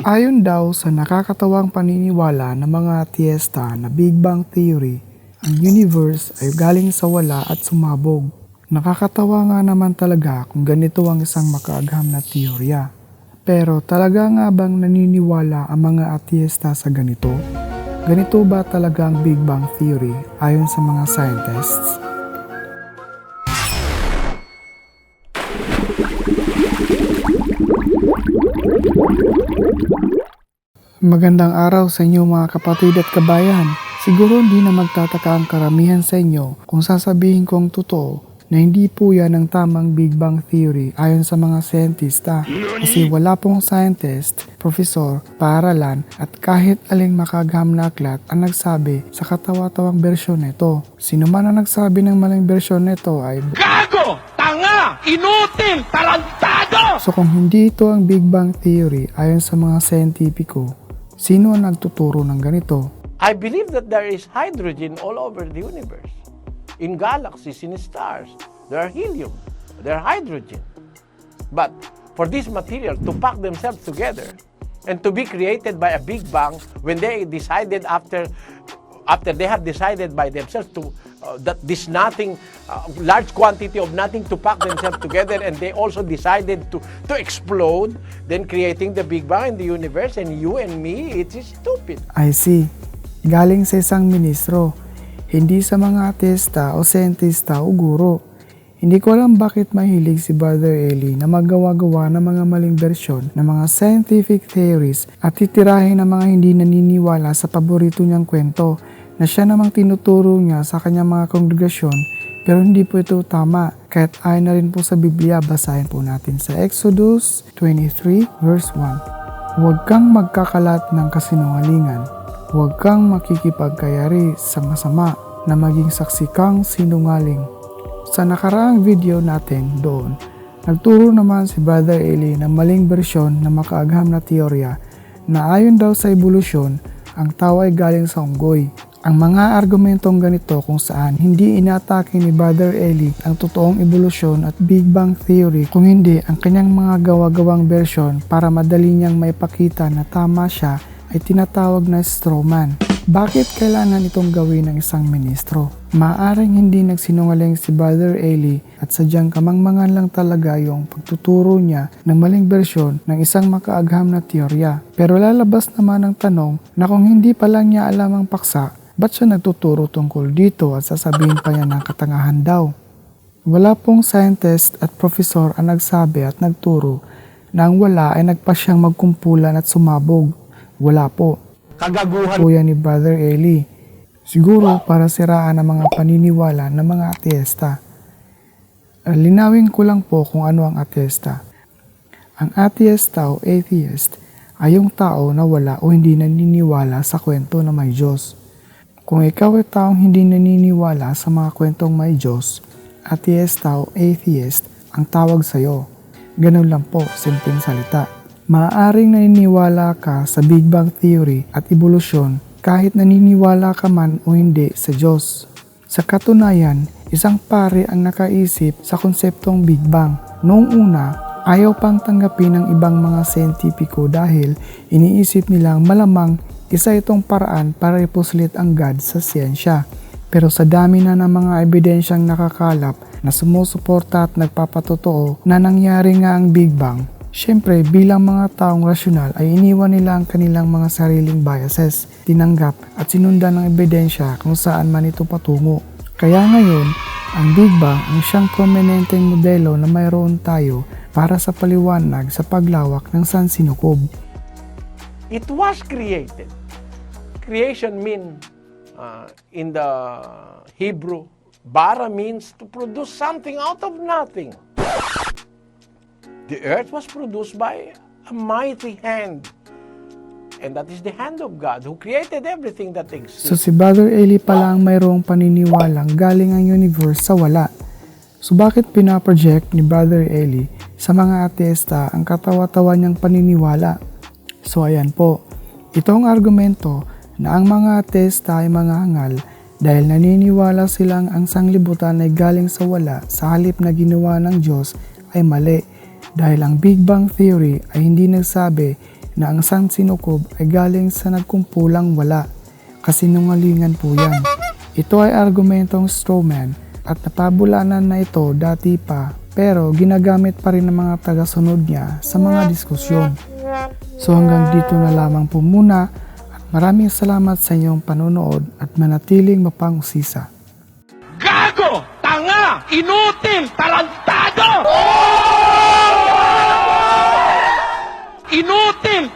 Ayon daw sa nakakatawang paniniwala ng mga ateista na Big Bang Theory, ang universe ay galing sa wala at sumabog. Nakakatawa nga naman talaga kung ganito ang isang makaagham na teorya. Pero talaga nga bang naniniwala ang mga ateista sa ganito? Ganito ba talaga ang Big Bang Theory ayon sa mga scientists? Magandang araw sa inyo mga kapatid at kabayan. Siguro hindi na magtataka ang karamihan sa inyo kung sasabihin kong totoo na hindi po yan ang tamang Big Bang Theory ayon sa mga siyentista. Kasi wala pong scientist, profesor, paaralan at kahit aling makagham na aklat ang nagsabi sa katawa-tawang bersyon nito. Sino man ang nagsabi ng maling bersyon nito ay Gago! Tanga! Inutil! Tarantado! So kung hindi ito ang Big Bang Theory ayon sa mga siyentipiko, sino ang nagtuturo ng ganito? I believe that there is hydrogen all over the universe. In galaxies, in stars, there are helium, there are hydrogen. But for this material to pack themselves together and to be created by a Big Bang when they decided after they have decided by themselves to that this nothing, large quantity of nothing to pack themselves together, and they also decided to explode, then creating the Big Bang in the universe, and you and me, it is stupid. I see. Galing sa isang ministro, hindi sa mga ateista o siyentista o guro. Hindi ko alam bakit mahilig si Brother Eli na magawa-gawa ng mga maling bersyon ng mga scientific theories at titirahin ng mga hindi naniniwala sa paborito niyang kwento na siya namang tinuturo niya sa kanyang mga kongregasyon, pero hindi po ito tama. Kahit ayon na rin po sa Biblia, basahin po natin sa Exodus 23 verse 1. Huwag kang magkakalat ng kasinungalingan. Huwag kang makikipagkayari sa masama na maging saksi kang sinungaling. Sa nakaraang video natin doon, nagturo naman si Brother Eli ng maling bersyon na makaagham na teorya na ayon daw sa ebolusyon, ang tao ay galing sa unggoy. Ang mga argumentong ganito kung saan hindi inatake ni Brother Eli ang totoong ebolusyon at Big Bang Theory, kung hindi ang kanyang mga gawa-gawang bersyon para madali niyang maipakita na tama siya, ay tinatawag na strawman. Bakit kailangan itong gawin ng isang ministro? Maaring hindi nagsinungaling si Brother Eli at sadyang kamangmangan lang talaga yung pagtuturo niya ng maling bersyon ng isang makaagham na teorya. Pero lalabas naman ang tanong na kung hindi pa lang niya alam ang paksa, ba't siya nagtuturo tungkol dito at sasabihin pa niya ng katangahan daw? Wala pong scientist at profesor ang nagsabi at nagturo na ang wala ay nagpasyang magkumpulan at sumabog. Wala po. Kagaguhan. Po yan ni Brother Eli. Siguro para siraan ang mga paniniwala ng mga ateista. Linawin ko lang po kung ano ang ateista. Ang ateista o atheist ay yung tao na wala o hindi naniniwala sa kwento na may Diyos. Kung ikaw ay taong hindi naniniwala sa mga kwentong may Diyos, ateista o atheist ang tawag sa'yo. Ganun lang po, simpleng salita. Maaaring naniniwala ka sa Big Bang Theory at evolusyon kahit naniniwala ka man o hindi sa Diyos. Sa katunayan, isang pare ang nakaisip sa konseptong Big Bang. Noong una, ayaw pang tanggapin ng ibang mga siyentipiko dahil iniisip nilang malamang isa itong paraan para ipuslit ang God sa siyensya. Pero sa dami na ng mga ebidensyang nakakalap na sumusuporta at nagpapatotoo na nangyari nga ang Big Bang, siyempre, bilang mga taong rasyonal ay iniwan nila ang kanilang mga sariling biases, tinanggap at sinundan ng ebidensya kung saan man ito patungo. Kaya ngayon, ang Big Bang ang siyang prominenteng modelo na mayroon tayo para sa paliwanag sa paglawak ng sansinukob. It was created. Creation in the Hebrew, bara means to produce something out of nothing. The earth was produced by a mighty hand. And that is the hand of God who created everything that exists. So si Brother Eli pala ang mayroong paniniwalang galing ang universe sa wala. So bakit pinaproject ni Brother Eli sa mga ateista ang katawa-tawa niyang paniniwala? So ayan po, ito ang argumento na ang mga ateista ay mga hangal dahil naniniwala silang ang sanglibutan ay galing sa wala sa halip na ginawa ng Diyos ay mali. Dahil ang Big Bang Theory ay hindi nagsabi na ang sansinukob ay galing sa nagkumpulang wala. Kasinungalingan po yan. Ito ay argumentong strawman at napabulanan na ito dati pa pero ginagamit pa rin ng mga tagasunod niya sa mga diskusyon. So hanggang dito na lamang po muna at maraming salamat sa inyong panonood at manatiling mapangusisa. Gago! Tanga! Inutil! Tarantado! Inutil!